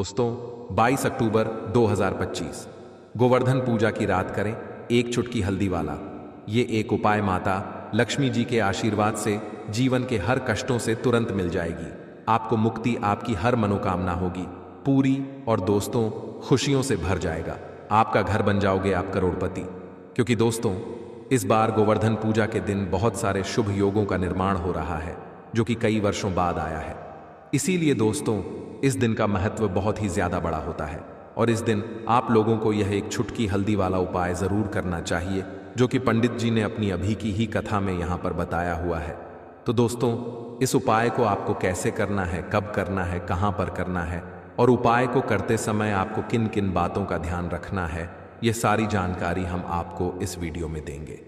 दोस्तों 22 अक्टूबर 2025 गोवर्धन पूजा की रात करें एक चुटकी हल्दी वाला। ये एक उपाय माता लक्ष्मी जी के आशीर्वाद से जीवन के हर कष्टों से तुरंत मिल जाएगी। आपको मुक्ति, आपकी हर मनोकामना होगी पूरी और दोस्तों खुशियों से भर जाएगा। आपका घर बन जाओगे आप करोड़पति। क्योंकि दोस्तों इस बार गोवर्धन पूजा के दिन बहुत सारे शुभ योगों का निर्माण हो रहा है जो कि कई वर्षों बाद आया है। इसीलिए दोस्तों इस दिन का महत्व बहुत ही ज्यादा बड़ा होता है और इस दिन आप लोगों को यह एक चुटकी हल्दी वाला उपाय जरूर करना चाहिए जो कि पंडित जी ने अपनी अभी की ही कथा में यहाँ पर बताया हुआ है। तो दोस्तों इस उपाय को आपको कैसे करना है, कब करना है, कहाँ पर करना है और उपाय को करते समय आपको किन किन बातों का ध्यान रखना है, ये सारी जानकारी हम आपको इस वीडियो में देंगे।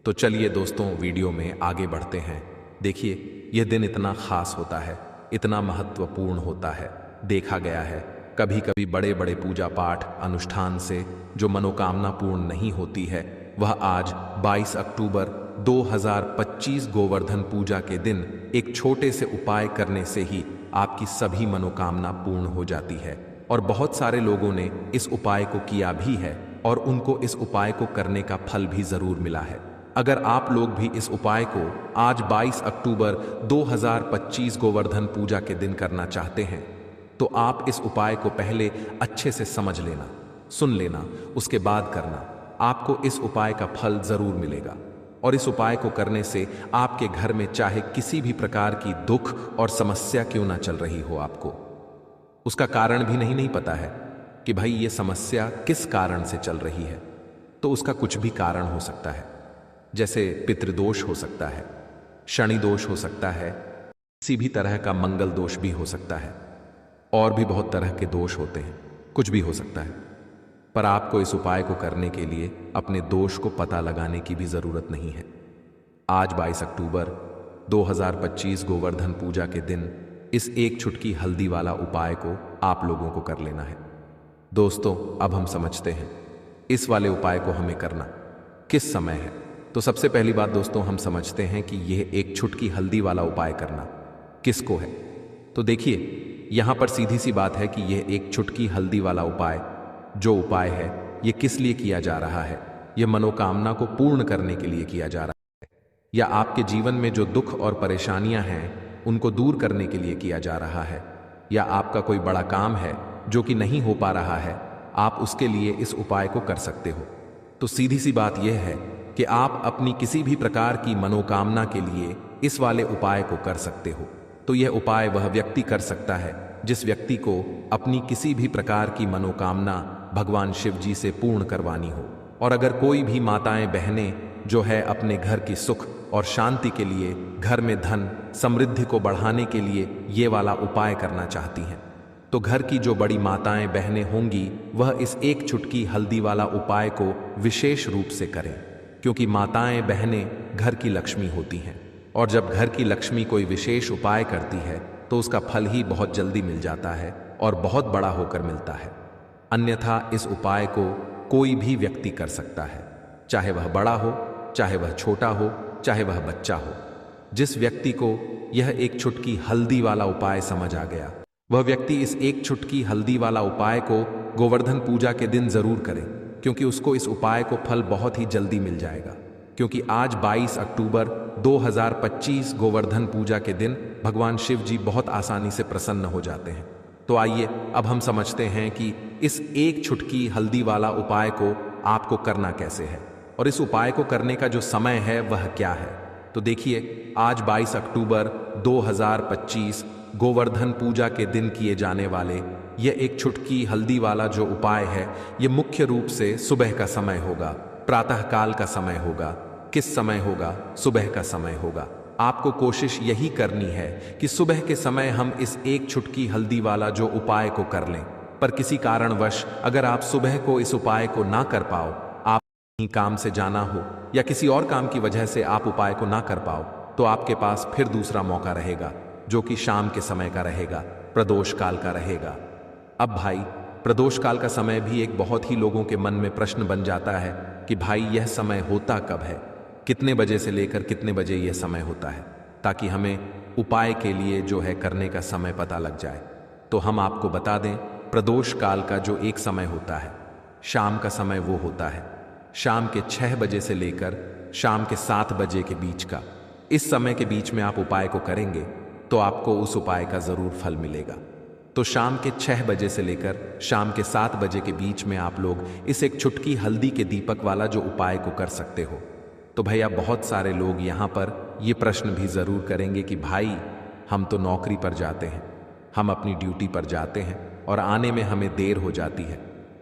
तो चलिए दोस्तों वीडियो में आगे बढ़ते हैं। देखिए यह दिन इतना खास होता है, इतना महत्वपूर्ण होता है। देखा गया है कभी कभी बड़े बड़े पूजा पाठ अनुष्ठान से जो मनोकामना पूर्ण नहीं होती है वह आज 22 अक्टूबर 2025 गोवर्धन पूजा के दिन एक छोटे से उपाय करने से ही आपकी सभी मनोकामना पूर्ण हो जाती है। और बहुत सारे लोगों ने इस उपाय को किया भी है और उनको इस उपाय को करने का फल भी जरूर मिला है। अगर आप लोग भी इस उपाय को आज 22 अक्टूबर 2025 गोवर्धन पूजा के दिन करना चाहते हैं तो आप इस उपाय को पहले अच्छे से समझ लेना, सुन लेना, उसके बाद करना। आपको इस उपाय का फल जरूर मिलेगा और इस उपाय को करने से आपके घर में चाहे किसी भी प्रकार की दुख और समस्या क्यों ना चल रही हो, आपको उसका कारण भी नहीं पता है कि भाई ये समस्या किस कारण से चल रही है, तो उसका कुछ भी कारण हो सकता है। जैसे पितृदोष हो सकता है, शनि दोष हो सकता है, किसी भी तरह का मंगल दोष भी हो सकता है और भी बहुत तरह के दोष होते हैं, कुछ भी हो सकता है। पर आपको इस उपाय को करने के लिए अपने दोष को पता लगाने की भी जरूरत नहीं है। आज 22 अक्टूबर 2025 गोवर्धन पूजा के दिन इस एक चुटकी हल्दी वाला उपाय को आप लोगों को कर लेना है। दोस्तों अब हम समझते हैं इस वाले उपाय को हमें करना किस समय है। तो सबसे पहली बात दोस्तों हम समझते हैं कि यह एक चुटकी हल्दी वाला उपाय करना किसको है। तो देखिए यहां पर सीधी सी बात है कि यह एक चुटकी हल्दी वाला उपाय जो उपाय है यह किस लिए किया जा रहा है। यह मनोकामना को पूर्ण करने के लिए किया जा रहा है या आपके जीवन में जो दुख और परेशानियां हैं उनको दूर करने के लिए किया जा रहा है, या आपका कोई बड़ा काम है जो कि नहीं हो पा रहा है, आप उसके लिए इस उपाय को कर सकते हो। तो सीधी सी बात यह है कि आप अपनी किसी भी प्रकार की मनोकामना के लिए इस वाले उपाय को कर सकते हो। तो यह उपाय वह व्यक्ति कर सकता है जिस व्यक्ति को अपनी किसी भी प्रकार की मनोकामना भगवान शिव जी से पूर्ण करवानी हो। और अगर कोई भी माताएं बहनें जो है अपने घर की सुख और शांति के लिए, घर में धन समृद्धि को बढ़ाने के लिए ये वाला उपाय करना चाहती हैं, तो घर की जो बड़ी माताएं बहनें होंगी वह इस एक चुटकी हल्दी वाला उपाय को विशेष रूप से करें। क्योंकि माताएं बहनें घर की लक्ष्मी होती हैं और जब घर की लक्ष्मी कोई विशेष उपाय करती है तो उसका फल ही बहुत जल्दी मिल जाता है और बहुत बड़ा होकर मिलता है। अन्यथा इस उपाय को कोई भी व्यक्ति कर सकता है, चाहे वह बड़ा हो, चाहे वह छोटा हो, चाहे वह बच्चा हो। जिस व्यक्ति को यह एक चुटकी हल्दी वाला उपाय समझ आ गया वह व्यक्ति इस एक चुटकी हल्दी वाला उपाय को गोवर्धन पूजा के दिन जरूर करे, क्योंकि उसको इस उपाय को फल बहुत ही जल्दी मिल जाएगा। क्योंकि आज 22 अक्टूबर 2025 गोवर्धन पूजा के दिन भगवान शिव जी बहुत आसानी से प्रसन्न हो जाते हैं। तो आइए अब हम समझते हैं कि इस एक चुटकी हल्दी वाला उपाय को आपको करना कैसे है और इस उपाय को करने का जो समय है वह क्या है। तो देखिए आज 22 अक्टूबर 2025 गोवर्धन पूजा के दिन किए जाने वाले यह एक चुटकी हल्दी वाला जो उपाय है यह मुख्य रूप से सुबह का समय होगा, प्रातः काल का समय होगा। किस समय होगा? सुबह का समय होगा। आपको कोशिश यही करनी है कि सुबह के समय हम इस एक चुटकी हल्दी वाला जो उपाय को कर लें। पर किसी कारणवश अगर आप सुबह को इस उपाय को ना कर पाओ, आप कहीं काम से जाना हो या किसी और काम की वजह से आप उपाय को ना कर पाओ, तो आपके पास फिर दूसरा मौका रहेगा जो कि शाम के समय का रहेगा, प्रदोष काल का रहेगा। अब भाई प्रदोष काल का समय भी एक बहुत ही लोगों के मन में प्रश्न बन जाता है कि भाई यह समय होता कब है, कितने बजे से लेकर कितने बजे यह समय होता है, ताकि हमें उपाय के लिए जो है करने का समय पता लग जाए। तो हम आपको बता दें प्रदोष काल का जो एक समय होता है, शाम का समय वो होता है शाम के 6 बजे से लेकर शाम के 7 बजे के बीच का। इस समय के बीच में आप उपाय को करेंगे तो आपको उस उपाय का जरूर फल मिलेगा। तो शाम के 6 बजे से लेकर शाम के 7 बजे के बीच में आप लोग इस एक चुटकी हल्दी के दीपक वाला जो उपाय को कर सकते हो। तो भैया बहुत सारे लोग यहाँ पर ये प्रश्न भी जरूर करेंगे कि भाई हम तो नौकरी पर जाते हैं, हम अपनी ड्यूटी पर जाते हैं और आने में हमें देर हो जाती है,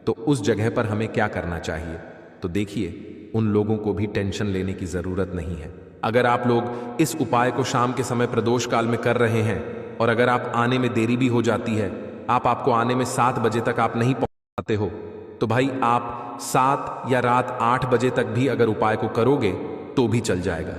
तो उस जगह पर हमें क्या करना चाहिए। तो देखिए, उन लोगों को भी टेंशन लेने की जरूरत नहीं है। अगर आप लोग इस उपाय को शाम के समय प्रदोष काल में कर रहे हैं और अगर आप आने में देरी भी हो जाती है, आपको आने में 7 बजे तक आप नहीं पहुंच पाते हो, तो भाई आप 7 या रात 8 बजे तक भी अगर उपाय को करोगे तो भी चल जाएगा।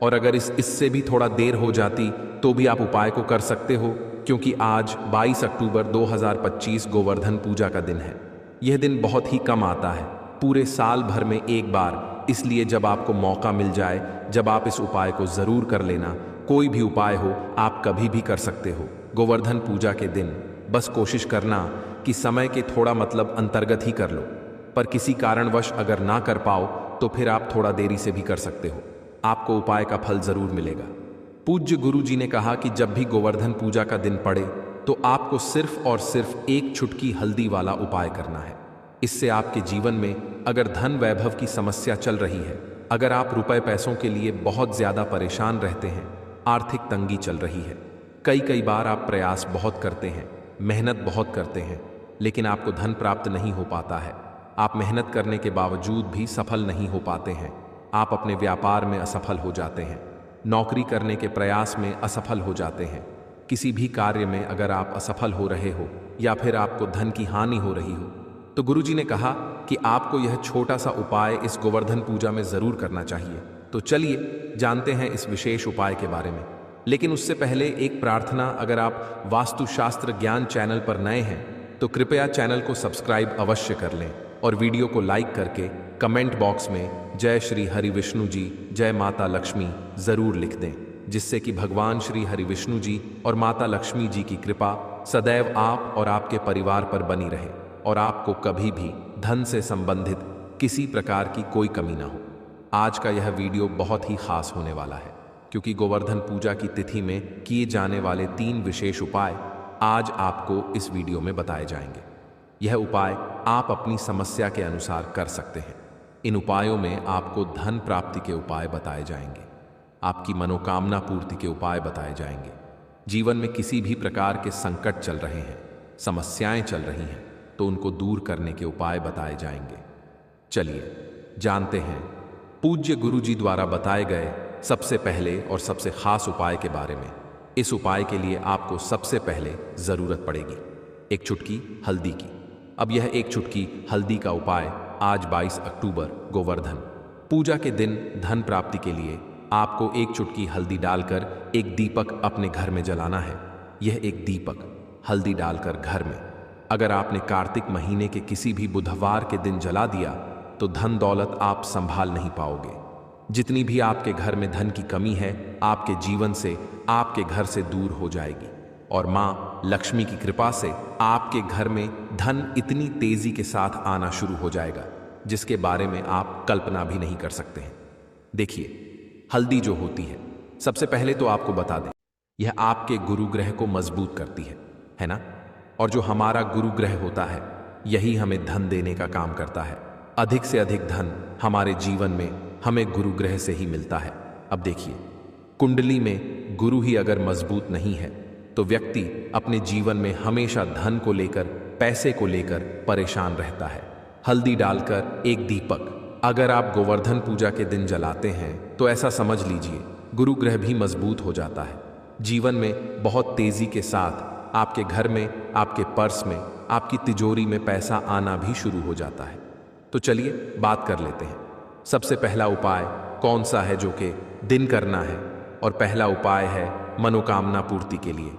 और अगर इससे भी थोड़ा देर हो जाती तो भी आप उपाय को कर सकते हो, क्योंकि आज 22 अक्टूबर 2025 गोवर्धन पूजा का दिन है। यह दिन बहुत ही कम आता है, पूरे साल भर में एक बार, इसलिए जब आपको मौका मिल जाए, जब आप इस उपाय को जरूर कर लेना। कोई भी उपाय हो आप कभी भी कर सकते हो गोवर्धन पूजा के दिन। बस कोशिश करना कि समय के थोड़ा अंतर्गत ही कर लो, पर किसी कारणवश अगर ना कर पाओ तो फिर आप थोड़ा देरी से भी कर सकते हो, आपको उपाय का फल जरूर मिलेगा। पूज्य गुरु जी ने कहा कि जब भी गोवर्धन पूजा का दिन पड़े तो आपको सिर्फ और सिर्फ एक चुटकी हल्दी वाला उपाय करना है। इससे आपके जीवन में अगर धन वैभव की समस्या चल रही है, अगर आप रुपए पैसों के लिए बहुत ज्यादा परेशान रहते हैं, आर्थिक तंगी चल रही है, कई बार आप प्रयास बहुत करते हैं, मेहनत बहुत करते हैं, लेकिन आपको धन प्राप्त नहीं हो पाता है, आप मेहनत करने के बावजूद भी सफल नहीं हो पाते हैं, आप अपने व्यापार में असफल हो जाते हैं, नौकरी करने के प्रयास में असफल हो जाते हैं, किसी भी कार्य में अगर आप असफल हो रहे हो या फिर आपको धन की हानि हो रही हो, तो गुरुजी ने कहा कि आपको यह छोटा सा उपाय इस गोवर्धन पूजा में जरूर करना चाहिए। तो चलिए जानते हैं इस विशेष उपाय के बारे में। लेकिन उससे पहले एक प्रार्थना, अगर आप वास्तुशास्त्र ज्ञान चैनल पर नए हैं तो कृपया चैनल को सब्सक्राइब अवश्य कर लें और वीडियो को लाइक करके कमेंट बॉक्स में जय श्री हरि विष्णु जी, जय माता लक्ष्मी जरूर लिख दें, जिससे कि भगवान श्री हरि विष्णु जी और माता लक्ष्मी जी की कृपा सदैव आप और आपके परिवार पर बनी रहे और आपको कभी भी धन से संबंधित किसी प्रकार की कोई कमी ना हो। आज का यह वीडियो बहुत ही खास होने वाला है, क्योंकि गोवर्धन पूजा की तिथि में किए जाने वाले 3 विशेष उपाय आज आपको इस वीडियो में बताए जाएंगे। यह उपाय आप अपनी समस्या के अनुसार कर सकते हैं। इन उपायों में आपको धन प्राप्ति के उपाय बताए जाएंगे, आपकी मनोकामना पूर्ति के उपाय बताए जाएंगे, जीवन में किसी भी प्रकार के संकट चल रहे हैं, समस्याएं चल रही हैं, तो उनको दूर करने के उपाय बताए जाएंगे। चलिए जानते हैं पूज्य गुरु जी द्वारा बताए गए सबसे पहले और सबसे खास उपाय के बारे में। इस उपाय के लिए आपको सबसे पहले जरूरत पड़ेगी एक चुटकी हल्दी की। अब यह एक चुटकी हल्दी का उपाय आज 22 अक्टूबर गोवर्धन पूजा के दिन धन प्राप्ति के लिए आपको एक चुटकी हल्दी डालकर एक दीपक अपने घर में जलाना है। यह एक दीपक हल्दी डालकर घर में अगर आपने कार्तिक महीने के किसी भी बुधवार के दिन जला दिया तो धन दौलत आप संभाल नहीं पाओगे। जितनी भी आपके घर में धन की कमी है, आपके जीवन से, आपके घर से दूर हो जाएगी और माँ लक्ष्मी की कृपा से आपके घर में धन इतनी तेजी के साथ आना शुरू हो जाएगा जिसके बारे में आप कल्पना भी नहीं कर सकते हैं। देखिए, हल्दी जो होती है, सबसे पहले तो आपको बता दें, यह आपके गुरु ग्रह को मजबूत करती है ना। और जो हमारा गुरु ग्रह होता है, यही हमें धन देने का काम करता है। अधिक से अधिक धन हमारे जीवन में हमें गुरु ग्रह से ही मिलता है। अब देखिए, कुंडली में गुरु ही अगर मजबूत नहीं है तो व्यक्ति अपने जीवन में हमेशा धन को लेकर, पैसे को लेकर परेशान रहता है। हल्दी डालकर एक दीपक अगर आप गोवर्धन पूजा के दिन जलाते हैं तो ऐसा समझ लीजिए गुरु ग्रह भी मजबूत हो जाता है। जीवन में बहुत तेजी के साथ आपके घर में, आपके पर्स में, आपकी तिजोरी में पैसा आना भी शुरू हो जाता है। तो चलिए बात कर लेते हैं। सबसे पहला उपाय कौन सा है जो कि दिन करना है, और पहला उपाय है मनोकामना पूर्ति के लिए।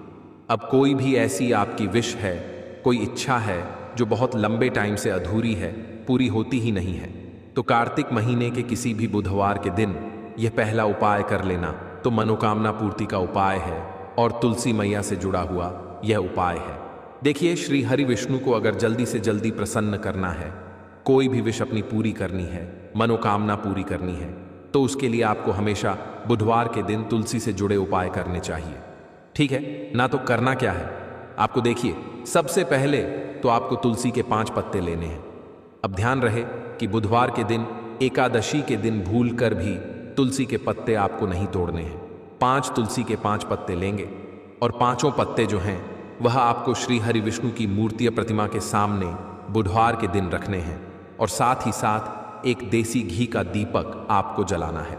अब कोई भी ऐसी आपकी विश है, कोई इच्छा है जो बहुत लंबे टाइम से अधूरी है, पूरी होती ही नहीं है, तो कार्तिक महीने के किसी भी बुधवार के दिन यह पहला उपाय कर लेना तो मनोकामना पूर्ति का उपाय है और तुलसी मैया से जुड़ा हुआ यह उपाय है। देखिए, श्री हरि विष्णु को अगर जल्दी से जल्दी प्रसन्न करना है, कोई भी विश अपनी पूरी करनी है, मनोकामना पूरी करनी है, तो उसके लिए आपको हमेशा बुधवार के दिन तुलसी से जुड़े उपाय करने चाहिए। ठीक है ना? तो करना क्या है आपको, देखिए, सबसे पहले तो आपको तुलसी के 5 पत्ते लेने हैं। अब ध्यान रहे कि बुधवार के दिन, एकादशी के दिन भूल कर भी तुलसी के पत्ते आपको नहीं तोड़ने हैं। 5 तुलसी के 5 पत्ते लेंगे और 5 पत्ते जो हैं वह आपको श्री हरि विष्णु की मूर्ति या प्रतिमा के सामने बुधवार के दिन रखने हैं और साथ ही साथ एक देसी घी का दीपक आपको जलाना है।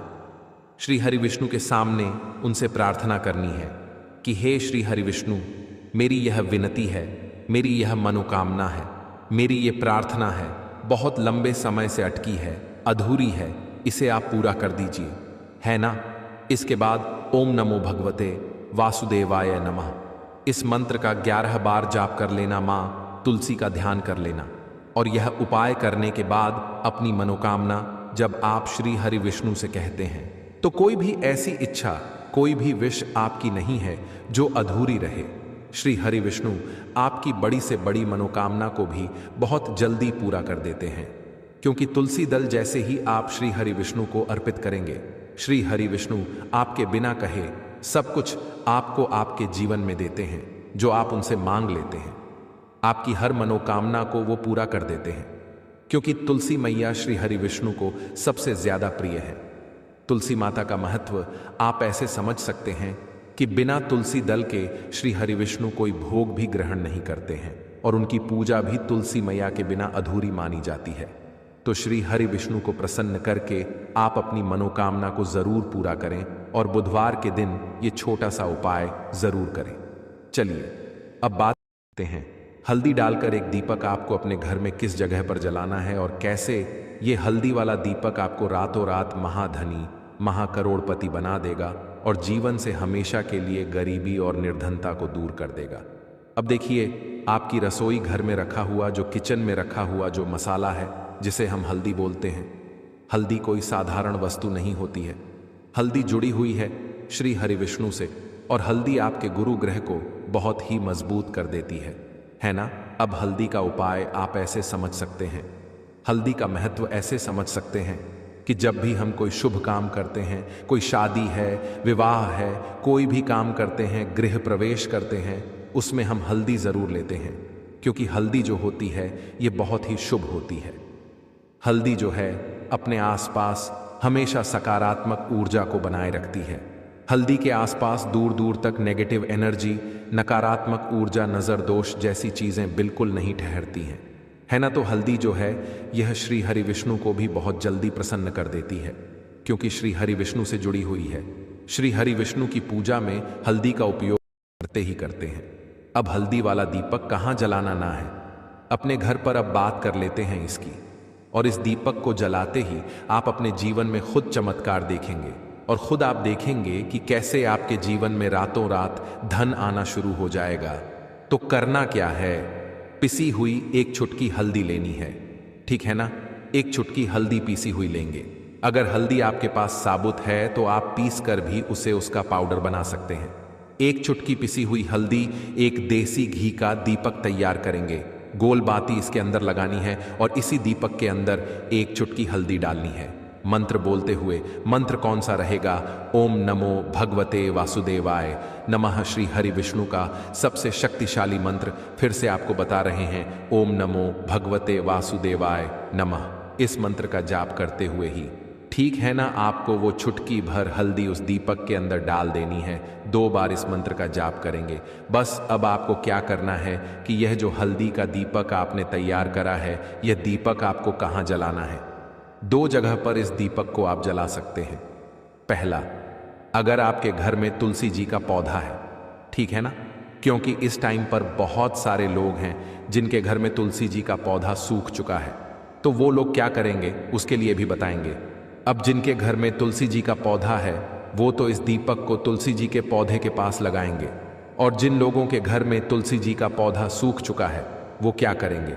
श्री हरि विष्णु के सामने उनसे प्रार्थना करनी है कि हे श्री हरि विष्णु, मेरी यह विनती है, मेरी यह मनोकामना है, मेरी ये प्रार्थना है, बहुत लंबे समय से अटकी है, अधूरी है, इसे आप पूरा कर दीजिए, है ना? इसके बाद ओम नमो भगवते वासुदेवाय नमः इस मंत्र का 11 बार जाप कर लेना, माँ तुलसी का ध्यान कर लेना। और यह उपाय करने के बाद अपनी मनोकामना जब आप श्री हरि विष्णु से कहते हैं, तो कोई भी ऐसी इच्छा, कोई भी विश आपकी नहीं है जो अधूरी रहे। श्री हरि विष्णु आपकी बड़ी से बड़ी मनोकामना को भी बहुत जल्दी पूरा कर देते हैं, क्योंकि तुलसी दल जैसे ही आप श्री हरि विष्णु को अर्पित करेंगे, श्री हरि विष्णु आपके बिना कहे सब कुछ आपको आपके जीवन में देते हैं, जो आप उनसे मांग लेते हैं। आपकी हर मनोकामना को वो पूरा कर देते हैं, क्योंकि तुलसी मैया श्री हरि विष्णु को सबसे ज्यादा प्रिय है। तुलसी माता का महत्व आप ऐसे समझ सकते हैं कि बिना तुलसी दल के श्री हरि विष्णु कोई भोग भी ग्रहण नहीं करते हैं और उनकी पूजा भी तुलसी मैया के बिना अधूरी मानी जाती है। तो श्री हरि विष्णु को प्रसन्न करके आप अपनी मनोकामना को जरूर पूरा करें और बुधवार के दिन ये छोटा सा उपाय जरूर करें। चलिए अब बात करते हैं, हल्दी डालकर एक दीपक आपको अपने घर में किस जगह पर जलाना है और कैसे ये हल्दी वाला दीपक आपको रातों रात महाधनी, महाकरोड़पति बना देगा और जीवन से हमेशा के लिए गरीबी और निर्धनता को दूर कर देगा। अब देखिए, आपकी रसोई घर में रखा हुआ, जो किचन में रखा हुआ जो मसाला है, जिसे हम हल्दी बोलते हैं, हल्दी कोई साधारण वस्तु नहीं होती है। हल्दी जुड़ी हुई है श्री हरि विष्णु से और हल्दी आपके गुरु ग्रह को बहुत ही मजबूत कर देती है ना? अब हल्दी का उपाय आप ऐसे समझ सकते हैं, हल्दी का महत्व ऐसे समझ सकते हैं कि जब भी हम कोई शुभ काम करते हैं, कोई शादी है, विवाह है, कोई भी काम करते हैं, गृह प्रवेश करते हैं, उसमें हम हल्दी जरूर लेते हैं, क्योंकि हल्दी जो होती है ये बहुत ही शुभ होती है। हल्दी जो है अपने आसपास हमेशा सकारात्मक ऊर्जा को बनाए रखती है। हल्दी के आसपास दूर दूर तक नेगेटिव एनर्जी, नकारात्मक ऊर्जा, नजर दोष जैसी चीजें बिल्कुल नहीं ठहरती हैं, है ना? तो हल्दी जो है यह श्री हरि विष्णु को भी बहुत जल्दी प्रसन्न कर देती है, क्योंकि श्री हरि विष्णु से जुड़ी हुई है। श्री हरि विष्णु की पूजा में हल्दी का उपयोग करते ही करते हैं। अब हल्दी वाला दीपक कहाँ जलाना ना है, अपने घर पर अब बात कर लेते हैं इसकी। और इस दीपक को जलाते ही आप अपने जीवन में खुद चमत्कार देखेंगे और खुद आप देखेंगे कि कैसे आपके जीवन में रातों रात धन आना शुरू हो जाएगा। तो करना क्या है, पिसी हुई एक चुटकी हल्दी लेनी है, ठीक है ना? एक चुटकी हल्दी पीसी हुई लेंगे। अगर हल्दी आपके पास साबुत है तो आप पीस कर भी उसे उसका पाउडर बना सकते हैं। एक चुटकी पिसी हुई हल्दी, एक देसी घी का दीपक तैयार करेंगे, गोल बाती इसके अंदर लगानी है और इसी दीपक के अंदर एक चुटकी हल्दी डालनी है, मंत्र बोलते हुए। मंत्र कौन सा रहेगा? ओम नमो भगवते वासुदेवाय नमः। श्री हरि विष्णु का सबसे शक्तिशाली मंत्र फिर से आपको बता रहे हैं, ओम नमो भगवते वासुदेवाय नमः। इस मंत्र का जाप करते हुए ही, ठीक है ना, आपको वो चुटकी भर हल्दी उस दीपक के अंदर डाल देनी है। 2 बार इस मंत्र का जाप करेंगे। बस अब आपको क्या करना है कि यह जो हल्दी का दीपक आपने तैयार करा है, यह दीपक आपको कहाँ जलाना है? 2 जगह पर इस दीपक को आप जला सकते हैं। पहला, अगर आपके घर में तुलसी जी का पौधा है, ठीक है ना, क्योंकि इस टाइम पर बहुत सारे लोग हैं जिनके घर में तुलसी जी का पौधा सूख चुका है, तो वो लोग क्या करेंगे उसके लिए भी बताएंगे। अब जिनके घर में तुलसी जी का पौधा है वो तो इस दीपक को तुलसी जी के पौधे के पास लगाएंगे, और जिन लोगों के घर में तुलसी जी का पौधा सूख चुका है वो क्या करेंगे?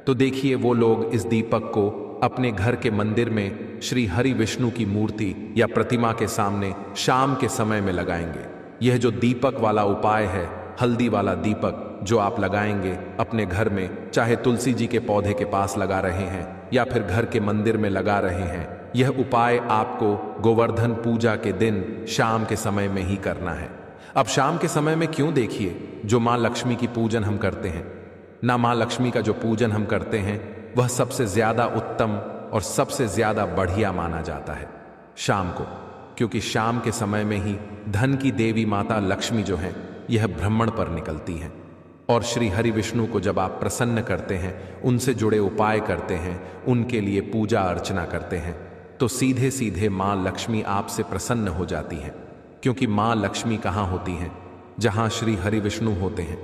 तो देखिए, वो लोग इस दीपक को अपने घर के मंदिर में श्री हरि विष्णु की मूर्ति या प्रतिमा के सामने शाम के समय में लगाएंगे। यह जो दीपक वाला उपाय है, हल्दी वाला दीपक, जो आप लगाएंगे अपने घर में, चाहे तुलसी जी के पौधे के पास लगा रहे हैं या फिर घर के मंदिर में लगा रहे हैं, यह उपाय आपको गोवर्धन पूजा के दिन शाम के समय में ही करना है। अब शाम के समय में क्यों, देखिए, जो माँ लक्ष्मी की पूजन हम करते हैं ना, माँ लक्ष्मी का जो पूजन हम करते हैं वह सबसे ज्यादा उत्तम और सबसे ज्यादा बढ़िया माना जाता है शाम को, क्योंकि शाम के समय में ही धन की देवी माता लक्ष्मी जो है यह भ्रमण पर निकलती हैं। और श्री हरि विष्णु को जब आप प्रसन्न करते हैं, उनसे जुड़े उपाय करते हैं, उनके लिए पूजा अर्चना करते हैं, तो सीधे सीधे माँ लक्ष्मी आपसे प्रसन्न हो जाती हैं, क्योंकि माँ लक्ष्मी कहाँ होती हैं? जहाँ श्री हरि विष्णु होते हैं।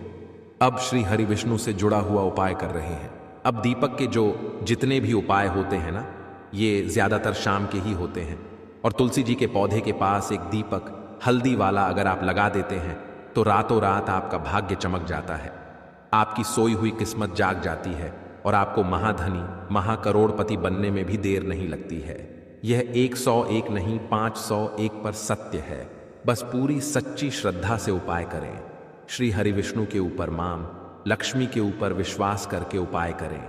अब श्री हरि विष्णु से जुड़ा हुआ उपाय कर रहे हैं। अब दीपक के जो जितने भी उपाय होते हैं ना, ये ज्यादातर शाम के ही होते हैं। और तुलसी जी के पौधे के पास एक दीपक हल्दी वाला अगर आप लगा देते हैं तो रातों रात आपका भाग्य चमक जाता है, आपकी सोई हुई किस्मत जाग जाती है और आपको महाधनी महाकरोड़पति बनने में भी देर नहीं लगती है। यह 101 नहीं 501 पर सत्य है। बस पूरी सच्ची श्रद्धा से उपाय करें। श्री हरि विष्णु के ऊपर, मां लक्ष्मी के ऊपर विश्वास करके उपाय करें।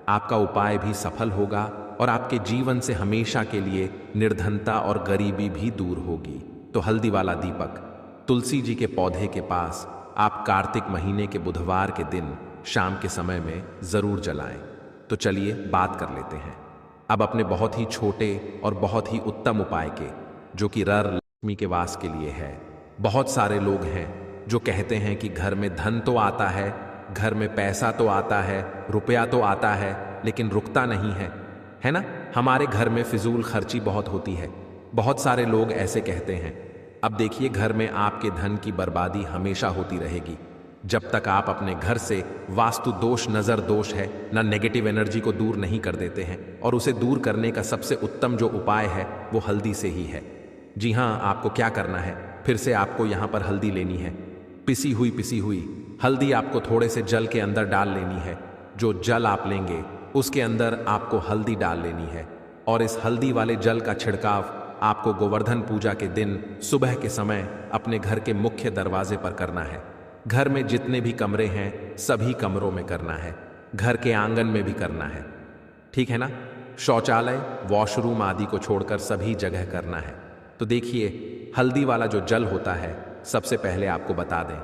आपका उपाय भी सफल होगा और आपके जीवन से हमेशा के लिए निर्धनता और गरीबी भी दूर होगी। तो हल्दी वाला दीपक तुलसी जी के पौधे के पास आप कार्तिक महीने के बुधवार के दिन शाम के समय में जरूर जलाएं। तो चलिए बात कर लेते हैं अब अपने बहुत ही छोटे और बहुत ही उत्तम उपाय के, जो कि रर लक्ष्मी के वास के लिए है। बहुत सारे लोग हैं जो कहते हैं कि घर में धन तो आता है, घर में पैसा तो आता है, रुपया तो आता है, लेकिन रुकता नहीं है ना? हमारे घर में फिजूल खर्ची बहुत होती है। बहुत सारे लोग ऐसे कहते हैं। अब देखिए, घर में आपके धन की बर्बादी हमेशा होती रहेगी जब तक आप अपने घर से वास्तु दोष, नजर दोष है ना, नेगेटिव एनर्जी को दूर नहीं कर देते हैं। और उसे दूर करने का सबसे उत्तम जो उपाय है वो हल्दी से ही है। जी हाँ, आपको क्या करना है, फिर से आपको यहाँ पर हल्दी लेनी है, पिसी हुई हल्दी आपको थोड़े से जल के अंदर डाल लेनी है। जो जल आप लेंगे उसके अंदर आपको हल्दी डाल लेनी है और इस हल्दी वाले जल का छिड़काव आपको गोवर्धन पूजा के दिन सुबह के समय अपने घर के मुख्य दरवाजे पर करना है। घर में जितने भी कमरे हैं सभी कमरों में करना है, घर के आंगन में भी करना है, ठीक है ना? शौचालय, वॉशरूम आदि को छोड़कर सभी जगह करना है। तो देखिए, हल्दी वाला जो जल होता है, सबसे पहले आपको बता दें,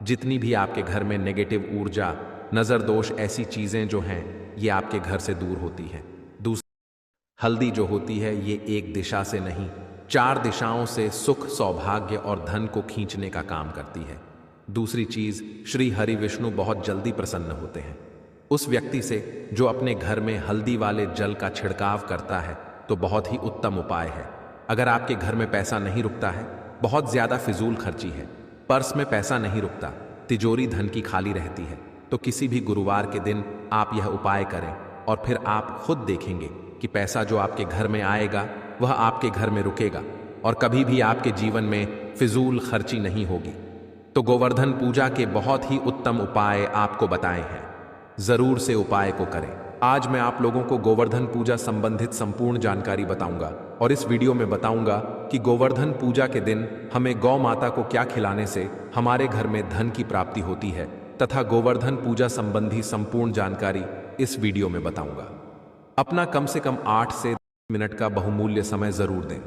जितनी भी आपके घर में नेगेटिव ऊर्जा, नजर दोष, ऐसी चीजें जो हैं ये आपके घर से दूर होती हैं। दूसरी, हल्दी जो होती है ये एक दिशा से नहीं, 4 दिशाओं से सुख, सौभाग्य और धन को खींचने का काम करती है। दूसरी चीज, श्री हरि विष्णु बहुत जल्दी प्रसन्न होते हैं उस व्यक्ति से जो अपने घर में हल्दी वाले जल का छिड़काव करता है। तो बहुत ही उत्तम उपाय है। अगर आपके घर में पैसा नहीं रुकता है, बहुत ज्यादा फिजूल खर्ची है, पर्स में पैसा नहीं रुकता, तिजोरी धन की खाली रहती है, तो किसी भी गुरुवार के दिन आप यह उपाय करें और फिर आप खुद देखेंगे कि पैसा जो आपके घर में आएगा वह आपके घर में रुकेगा और कभी भी आपके जीवन में फिजूल खर्ची नहीं होगी। तो गोवर्धन पूजा के बहुत ही उत्तम उपाय आपको बताए हैं, जरूर से उपाय को करें। आज मैं आप लोगों को गोवर्धन पूजा संबंधित संपूर्ण जानकारी बताऊंगा और इस वीडियो में बताऊंगा कि गोवर्धन पूजा के दिन हमें गौ माता को क्या खिलाने से हमारे घर में धन की प्राप्ति होती है, तथा गोवर्धन पूजा संबंधी संपूर्ण जानकारी इस वीडियो में बताऊंगा। अपना कम से कम 8 से 10 मिनट का बहुमूल्य समय जरूर दें,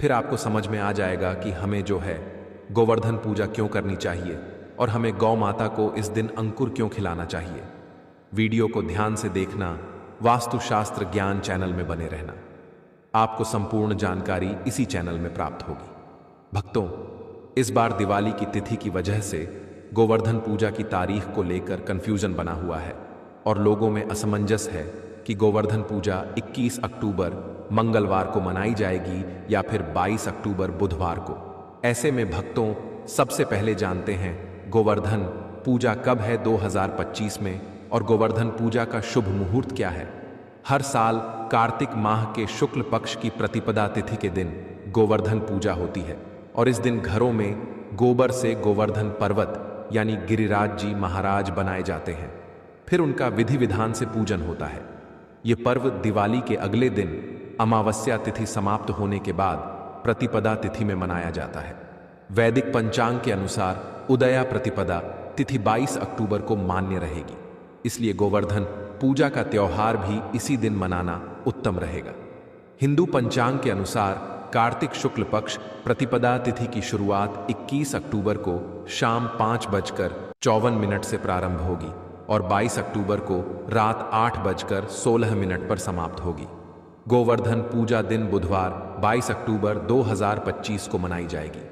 फिर आपको समझ में आ जाएगा कि हमें जो है गोवर्धन पूजा क्यों करनी चाहिए और हमें गौ माता को इस दिन अंकुर क्यों खिलाना चाहिए। वीडियो को ध्यान से देखना, वास्तुशास्त्र ज्ञान चैनल में बने रहना, आपको संपूर्ण जानकारी इसी चैनल में प्राप्त होगी। भक्तों, इस बार दिवाली की तिथि की वजह से गोवर्धन पूजा की तारीख को लेकर कंफ्यूजन बना हुआ है और लोगों में असमंजस है कि गोवर्धन पूजा 21 अक्टूबर मंगलवार को मनाई जाएगी या फिर 22 अक्टूबर बुधवार को। ऐसे में भक्तों, सबसे पहले जानते हैं गोवर्धन पूजा कब है 2025 में और गोवर्धन पूजा का शुभ मुहूर्त क्या है। हर साल कार्तिक माह के शुक्ल पक्ष की प्रतिपदा तिथि के दिन गोवर्धन पूजा होती है और इस दिन घरों में गोबर से गोवर्धन पर्वत यानी गिरिराज जी महाराज बनाए जाते हैं। फिर उनका विधि विधान से पूजन होता है। ये पर्व दिवाली के अगले दिन अमावस्या तिथि समाप्त होने के बाद प्रतिपदा तिथि में मनाया जाता है। वैदिक पंचांग के अनुसार उदया प्रतिपदा तिथि 22 अक्टूबर को मान्य रहेगी। इसलिए गोवर्धन पूजा का त्योहार भी इसी दिन मनाना उत्तम रहेगा। हिंदू पंचांग के अनुसार कार्तिक शुक्ल पक्ष प्रतिपदा तिथि की शुरुआत 21 अक्टूबर को शाम 5:54 से प्रारंभ होगी और 22 अक्टूबर को रात 8:16 पर समाप्त होगी। गोवर्धन पूजा दिन बुधवार 22 अक्टूबर 2025 को मनाई जाएगी।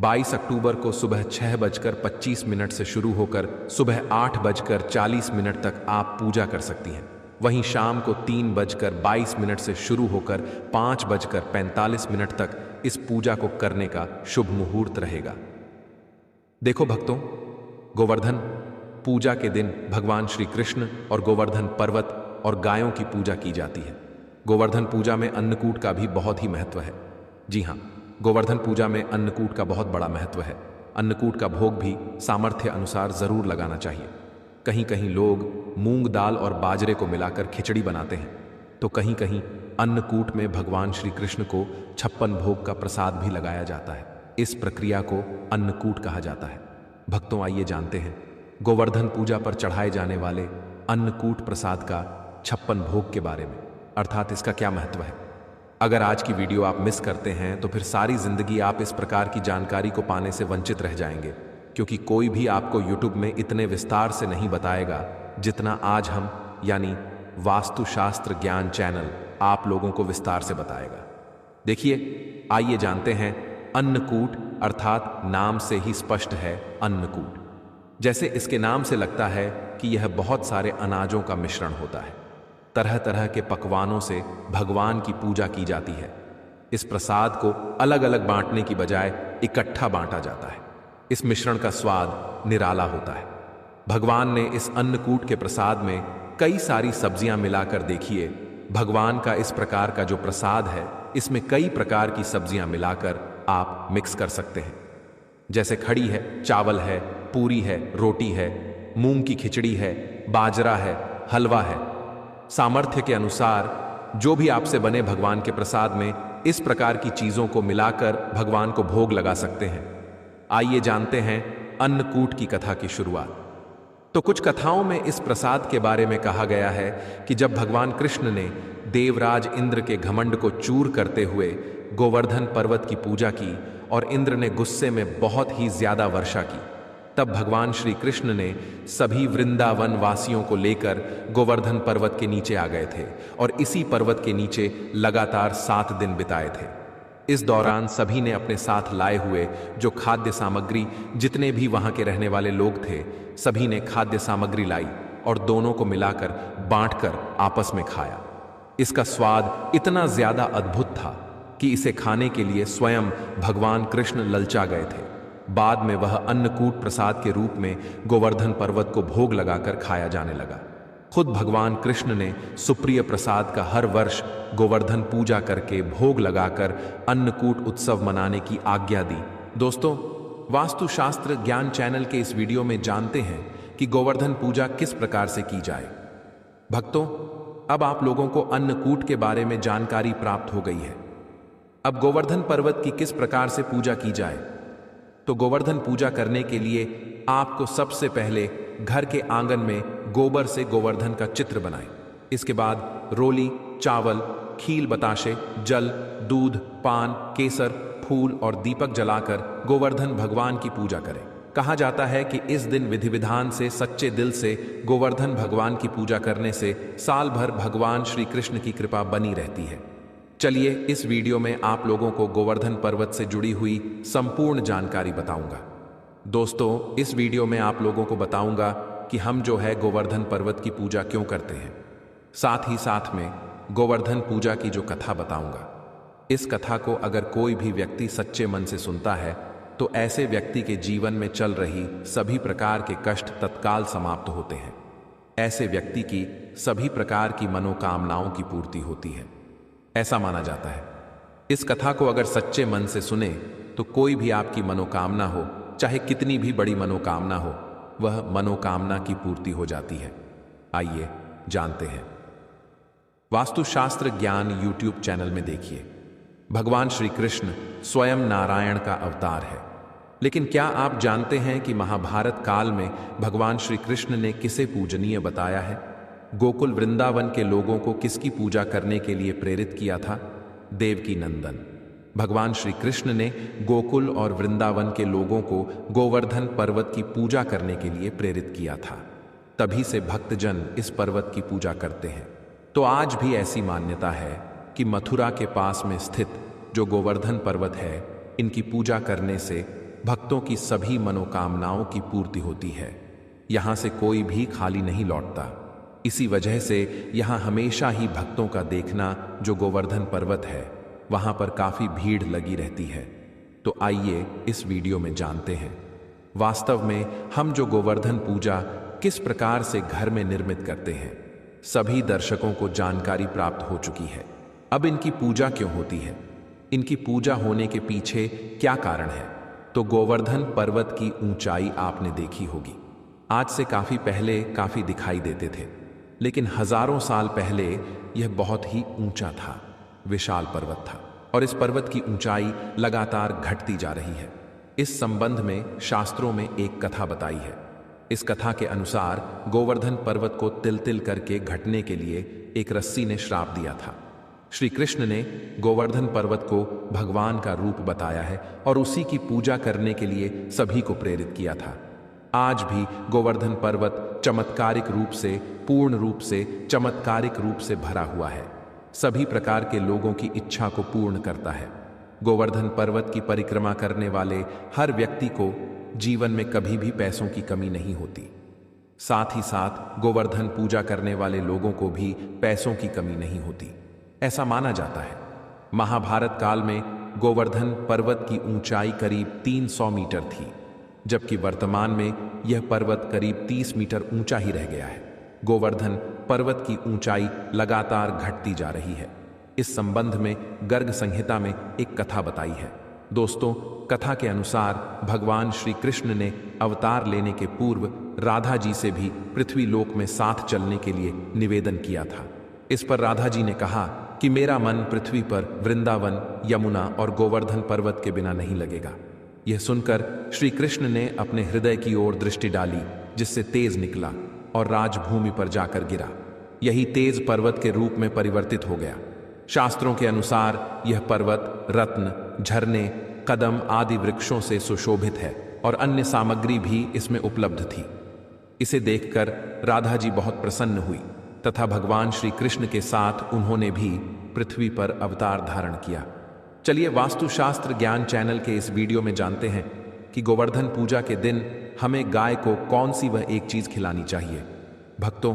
22 अक्टूबर को सुबह 6:25 से शुरू होकर सुबह 8:40 तक आप पूजा कर सकती हैं। वहीं शाम को 3:22 से शुरू होकर 5:45 तक इस पूजा को करने का शुभ मुहूर्त रहेगा। देखो भक्तों, गोवर्धन पूजा के दिन भगवान श्री कृष्ण और गोवर्धन पर्वत और गायों की पूजा की जाती है। गोवर्धन पूजा में अन्नकूट का भी बहुत ही महत्व है। जी हाँ, गोवर्धन पूजा में अन्नकूट का बहुत बड़ा महत्व है। अन्नकूट का भोग भी सामर्थ्य अनुसार जरूर लगाना चाहिए। कहीं कहीं लोग मूंग दाल और बाजरे को मिलाकर खिचड़ी बनाते हैं, तो कहीं कहीं अन्नकूट में भगवान श्री कृष्ण को 56 भोग का प्रसाद भी लगाया जाता है। इस प्रक्रिया को अन्नकूट कहा जाता है। भक्तों, आइए जानते हैं गोवर्धन पूजा पर चढ़ाए जाने वाले अन्नकूट प्रसाद का 56 भोग के बारे में, अर्थात इसका क्या महत्व है। अगर आज की वीडियो आप मिस करते हैं तो फिर सारी जिंदगी आप इस प्रकार की जानकारी को पाने से वंचित रह जाएंगे, क्योंकि कोई भी आपको YouTube में इतने विस्तार से नहीं बताएगा जितना आज हम यानी वास्तुशास्त्र ज्ञान चैनल आप लोगों को विस्तार से बताएगा। देखिए, आइए जानते हैं अन्नकूट, अर्थात नाम से ही स्पष्ट है अन्नकूट। जैसे इसके नाम से लगता है कि यह बहुत सारे अनाजों का मिश्रण होता है। तरह तरह के पकवानों से भगवान की पूजा की जाती है। इस प्रसाद को अलग अलग बांटने की बजाय इकट्ठा बांटा जाता है। इस मिश्रण का स्वाद निराला होता है। भगवान ने इस अन्नकूट के प्रसाद में कई सारी सब्जियां मिलाकर देखिए। भगवान का इस प्रकार का जो प्रसाद है, इसमें कई प्रकार की सब्जियां मिलाकर आप मिक्स कर सकते हैं। जैसे खड़ी है, चावल है, पूरी है, रोटी है, मूंग की खिचड़ी है, बाजरा है, हलवा है। सामर्थ्य के अनुसार जो भी आपसे बने भगवान के प्रसाद में इस प्रकार की चीजों को मिलाकर भगवान को भोग लगा सकते हैं। आइए जानते हैं अन्नकूट की कथा की शुरुआत। तो कुछ कथाओं में इस प्रसाद के बारे में कहा गया है कि जब भगवान कृष्ण ने देवराज इंद्र के घमंड को चूर करते हुए गोवर्धन पर्वत की पूजा की और इंद्र ने गुस्से में बहुत ही ज्यादा वर्षा की, तब भगवान श्री कृष्ण ने सभी वृंदावन वासियों को लेकर गोवर्धन पर्वत के नीचे आ गए थे और इसी पर्वत के नीचे लगातार 7 दिन बिताए थे। इस दौरान सभी ने अपने साथ लाए हुए जो खाद्य सामग्री, जितने भी वहां के रहने वाले लोग थे, सभी ने खाद्य सामग्री लाई और दोनों को मिलाकर बांटकर आपस में खाया। इसका स्वाद इतना ज्यादा अद्भुत था कि इसे खाने के लिए स्वयं भगवान कृष्ण ललचा गए थे। बाद में वह अन्नकूट प्रसाद के रूप में गोवर्धन पर्वत को भोग लगाकर खाया जाने लगा। खुद भगवान कृष्ण ने सुप्रिय प्रसाद का हर वर्ष गोवर्धन पूजा करके भोग लगाकर अन्नकूट उत्सव मनाने की आज्ञा दी। दोस्तों, वास्तुशास्त्र ज्ञान चैनल के इस वीडियो में जानते हैं कि गोवर्धन पूजा किस प्रकार से की जाए। भक्तों, अब आप लोगों को अन्नकूट के बारे में जानकारी प्राप्त हो गई है। अब गोवर्धन पर्वत की किस प्रकार से पूजा की जाए। तो गोवर्धन पूजा करने के लिए आपको सबसे पहले घर के आंगन में गोबर से गोवर्धन का चित्र बनाएं। इसके बाद रोली, चावल, खील बताशे, जल, दूध, पान, केसर, फूल और दीपक जलाकर गोवर्धन भगवान की पूजा करें। कहा जाता है कि इस दिन विधि विधान से सच्चे दिल से गोवर्धन भगवान की पूजा करने से साल भर भगवान श्री कृष्ण की कृपा बनी रहती है। चलिए, इस वीडियो में आप लोगों को गोवर्धन पर्वत से जुड़ी हुई संपूर्ण जानकारी बताऊंगा। दोस्तों, इस वीडियो में आप लोगों को बताऊंगा कि हम जो है गोवर्धन पर्वत की पूजा क्यों करते हैं। साथ ही साथ में गोवर्धन पूजा की जो कथा बताऊंगा, इस कथा को अगर कोई भी व्यक्ति सच्चे मन से सुनता है तो ऐसे व्यक्ति के जीवन में चल रही सभी प्रकार के कष्ट तत्काल समाप्त होते हैं। ऐसे व्यक्ति की सभी प्रकार की मनोकामनाओं की पूर्ति होती है, ऐसा माना जाता है। इस कथा को अगर सच्चे मन से सुने तो कोई भी आपकी मनोकामना हो, चाहे कितनी भी बड़ी मनोकामना हो, वह मनोकामना की पूर्ति हो जाती है। आइए जानते हैं। वास्तुशास्त्र ज्ञान YouTube चैनल में देखिए, भगवान श्री कृष्ण स्वयं नारायण का अवतार है। लेकिन क्या आप जानते हैं कि महाभारत काल में भगवान श्री कृष्ण ने किसे पूजनीय बताया है? गोकुल वृंदावन के लोगों को किसकी पूजा करने के लिए प्रेरित किया था? देवकी नंदन। भगवान श्री कृष्ण ने गोकुल और वृंदावन के लोगों को गोवर्धन पर्वत की पूजा करने के लिए प्रेरित किया था। तभी से भक्तजन इस पर्वत की पूजा करते हैं। तो आज भी ऐसी मान्यता है कि मथुरा के पास में स्थित जो गोवर्धन पर्वत है, इनकी पूजा करने से भक्तों की सभी मनोकामनाओं की पूर्ति होती है। यहाँ से कोई भी खाली नहीं लौटता। इसी वजह से यहाँ हमेशा ही भक्तों का देखना जो गोवर्धन पर्वत है, वहाँ पर काफ़ी भीड़ लगी रहती है। तो आइए इस वीडियो में जानते हैं वास्तव में हम जो गोवर्धन पूजा किस प्रकार से घर में निर्मित करते हैं। सभी दर्शकों को जानकारी प्राप्त हो चुकी है। अब इनकी पूजा क्यों होती है, इनकी पूजा होने के पीछे क्या कारण है? तो गोवर्धन पर्वत की ऊंचाई आपने देखी होगी। आज से काफ़ी पहले काफ़ी दिखाई देते थे, लेकिन हजारों साल पहले यह बहुत ही ऊंचा था, विशाल पर्वत था और इस पर्वत की ऊंचाई लगातार घटती जा रही है। इस संबंध में शास्त्रों में एक कथा बताई है। इस कथा के अनुसार गोवर्धन पर्वत को तिल तिल करके घटने के लिए एक रस्सी ने श्राप दिया था। श्री कृष्ण ने गोवर्धन पर्वत को भगवान का रूप बताया है और उसी की पूजा करने के लिए सभी को प्रेरित किया था। आज भी गोवर्धन पर्वत चमत्कारिक रूप से, पूर्ण रूप से, चमत्कारिक रूप से भरा हुआ है। सभी प्रकार के लोगों की इच्छा को पूर्ण करता है। गोवर्धन पर्वत की परिक्रमा करने वाले हर व्यक्ति को जीवन में कभी भी पैसों की कमी नहीं होती। साथ ही साथ गोवर्धन पूजा करने वाले लोगों को भी पैसों की कमी नहीं होती, ऐसा माना जाता है। महाभारत काल में गोवर्धन पर्वत की ऊंचाई करीब 300 मीटर थी, जबकि वर्तमान में यह पर्वत करीब 30 मीटर ऊंचा ही रह गया है। गोवर्धन पर्वत की ऊंचाई लगातार घटती जा रही है। इस संबंध में गर्ग संहिता में एक कथा बताई है। दोस्तों, कथा के अनुसार भगवान श्री कृष्ण ने अवतार लेने के पूर्व राधा जी से भी पृथ्वी लोक में साथ चलने के लिए निवेदन किया था। इस पर राधा जी ने कहा कि मेरा मन पृथ्वी पर वृंदावन, यमुना और गोवर्धन पर्वत के बिना नहीं लगेगा। यह सुनकर श्री कृष्ण ने अपने हृदय की ओर दृष्टि डाली, जिससे तेज निकला और राजभूमि पर जाकर गिरा। यही तेज पर्वत के रूप में परिवर्तित हो गया। शास्त्रों के अनुसार यह पर्वत रत्न, झरने, कदम आदि वृक्षों से सुशोभित है और अन्य सामग्री भी इसमें उपलब्ध थी। इसे देखकर राधा जी बहुत प्रसन्न हुई तथा भगवान श्री कृष्ण के साथ उन्होंने भी पृथ्वी पर अवतार धारण किया। चलिए वास्तुशास्त्र ज्ञान चैनल के इस वीडियो में जानते हैं कि गोवर्धन पूजा के दिन हमें गाय को कौन सी वह एक चीज खिलानी चाहिए। भक्तों,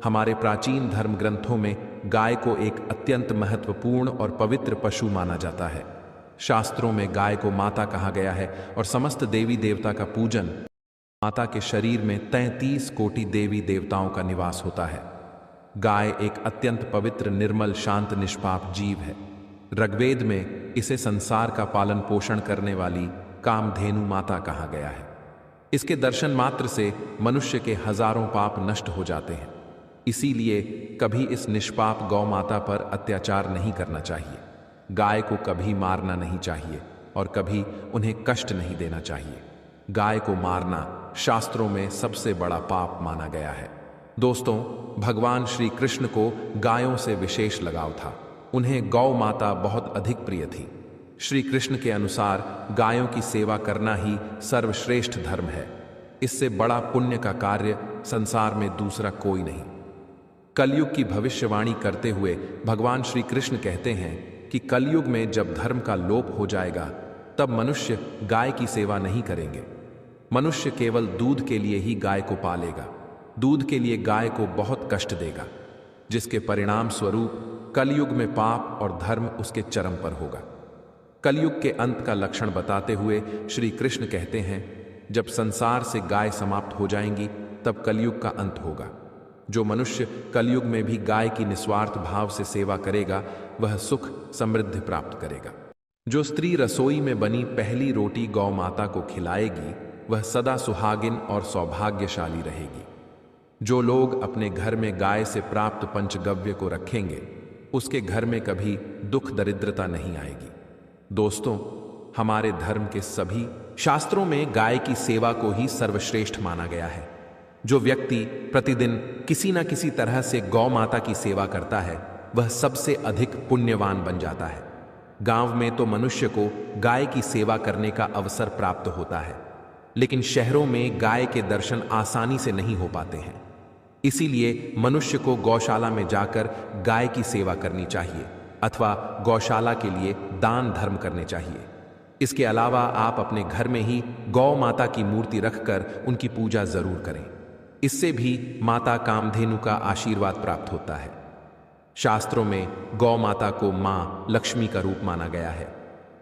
हमारे प्राचीन धर्म ग्रंथों में गाय को एक अत्यंत महत्वपूर्ण और पवित्र पशु माना जाता है। शास्त्रों में गाय को माता कहा गया है और समस्त देवी देवता का पूजन। माता के शरीर में 33 कोटि देवी देवताओं का निवास होता है। गाय एक अत्यंत पवित्र, निर्मल, शांत, निष्पाप जीव है। ऋग्वेद में इसे संसार का पालन पोषण करने वाली कामधेनु माता कहा गया है। इसके दर्शन मात्र से मनुष्य के हजारों पाप नष्ट हो जाते हैं। इसीलिए कभी इस निष्पाप गौ माता पर अत्याचार नहीं करना चाहिए। गाय को कभी मारना नहीं चाहिए और कभी उन्हें कष्ट नहीं देना चाहिए। गाय को मारना शास्त्रों में सबसे बड़ा पाप माना गया है। दोस्तों, भगवान श्री कृष्ण को गायों से विशेष लगाव था। उन्हें गौ माता बहुत अधिक प्रिय थी। श्री कृष्ण के अनुसार गायों की सेवा करना ही सर्वश्रेष्ठ धर्म है। इससे बड़ा पुण्य का कार्य संसार में दूसरा कोई नहीं। कलयुग की भविष्यवाणी करते हुए भगवान श्री कृष्ण कहते हैं कि कलयुग में जब धर्म का लोप हो जाएगा, तब मनुष्य गाय की सेवा नहीं करेंगे। मनुष्य केवल दूध के लिए ही गाय को पालेगा, दूध के लिए गाय को बहुत कष्ट देगा, जिसके परिणाम स्वरूप कलयुग में पाप और धर्म उसके चरम पर होगा। कलयुग के अंत का लक्षण बताते हुए श्री कृष्ण कहते हैं, जब संसार से गाय समाप्त हो जाएंगी तब कलयुग का अंत होगा। जो मनुष्य कलयुग में भी गाय की निस्वार्थ भाव से सेवा करेगा, वह सुख समृद्धि प्राप्त करेगा। जो स्त्री रसोई में बनी पहली रोटी गौ माता को खिलाएगी, वह सदा सुहागिन और सौभाग्यशाली रहेगी। जो लोग अपने घर में गाय से प्राप्त पंचगव्य को रखेंगे, उसके घर में कभी दुख दरिद्रता नहीं आएगी। दोस्तों, हमारे धर्म के सभी शास्त्रों में गाय की सेवा को ही सर्वश्रेष्ठ माना गया है। जो व्यक्ति प्रतिदिन किसी न किसी तरह से गौ माता की सेवा करता है वह सबसे अधिक पुण्यवान बन जाता है। गांव में तो मनुष्य को गाय की सेवा करने का अवसर प्राप्त होता है, लेकिन शहरों में गाय के दर्शन आसानी से नहीं हो पाते हैं। इसीलिए मनुष्य को गौशाला में जाकर गाय की सेवा करनी चाहिए अथवा गौशाला के लिए दान धर्म करने चाहिए। इसके अलावा आप अपने घर में ही गौ माता की मूर्ति रखकर उनकी पूजा जरूर करें। इससे भी माता कामधेनु का आशीर्वाद प्राप्त होता है। शास्त्रों में गौ माता को मां लक्ष्मी का रूप माना गया है,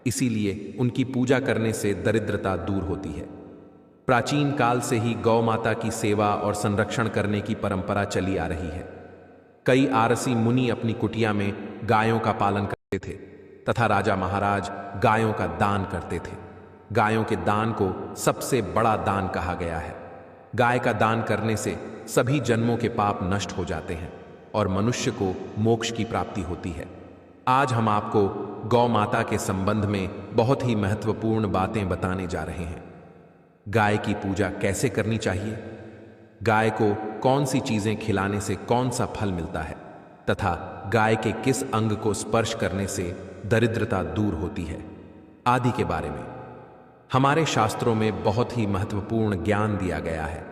इसीलिए उनकी पूजा करने से दरिद्रता दूर होती है। प्राचीन काल से ही गौ माता की सेवा और संरक्षण करने की परंपरा चली आ रही है। कई आरसी मुनि अपनी कुटिया में गायों का पालन करते थे तथा राजा महाराज गायों का दान करते थे। गायों के दान को सबसे बड़ा दान कहा गया है। गाय का दान करने से सभी जन्मों के पाप नष्ट हो जाते हैं और मनुष्य को मोक्ष की प्राप्ति होती है। आज हम आपको गौ माता के संबंध में बहुत ही महत्वपूर्ण बातें बताने जा रहे हैं। गाय की पूजा कैसे करनी चाहिए, गाय को कौन सी चीजें खिलाने से कौन सा फल मिलता है तथा गाय के किस अंग को स्पर्श करने से दरिद्रता दूर होती है आदि के बारे में हमारे शास्त्रों में बहुत ही महत्वपूर्ण ज्ञान दिया गया है।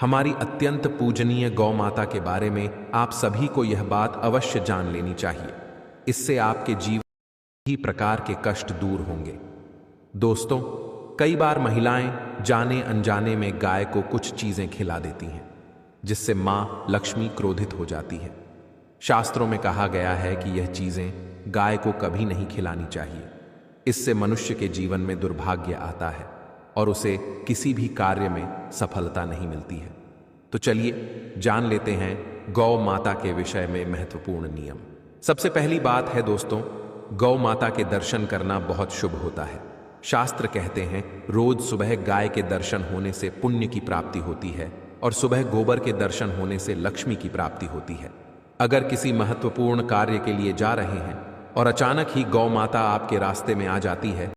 हमारी अत्यंत पूजनीय गौ माता के बारे में आप सभी को यह बात अवश्य जान लेनी चाहिए। इससे आपके जीवन ही प्रकार के कष्ट दूर होंगे। दोस्तों, कई बार महिलाएं जाने अनजाने में गाय को कुछ चीजें खिला देती हैं, जिससे मां लक्ष्मी क्रोधित हो जाती है। शास्त्रों में कहा गया है कि यह चीजें गाय को कभी नहीं खिलानी चाहिए। इससे मनुष्य के जीवन में दुर्भाग्य आता है और उसे किसी भी कार्य में सफलता नहीं मिलती है। तो चलिए जान लेते हैं गौ माता के विषय में महत्वपूर्ण नियम। सबसे पहली बात है दोस्तों, गौ माता के दर्शन करना बहुत शुभ होता है। शास्त्र कहते हैं रोज सुबह गाय के दर्शन होने से पुण्य की प्राप्ति होती है और सुबह गोबर के दर्शन होने से लक्ष्मी की प्राप्ति होती है। अगर किसी महत्वपूर्ण कार्य के लिए जा रहे हैं और अचानक ही गौ माता आपके रास्ते में आ जाती है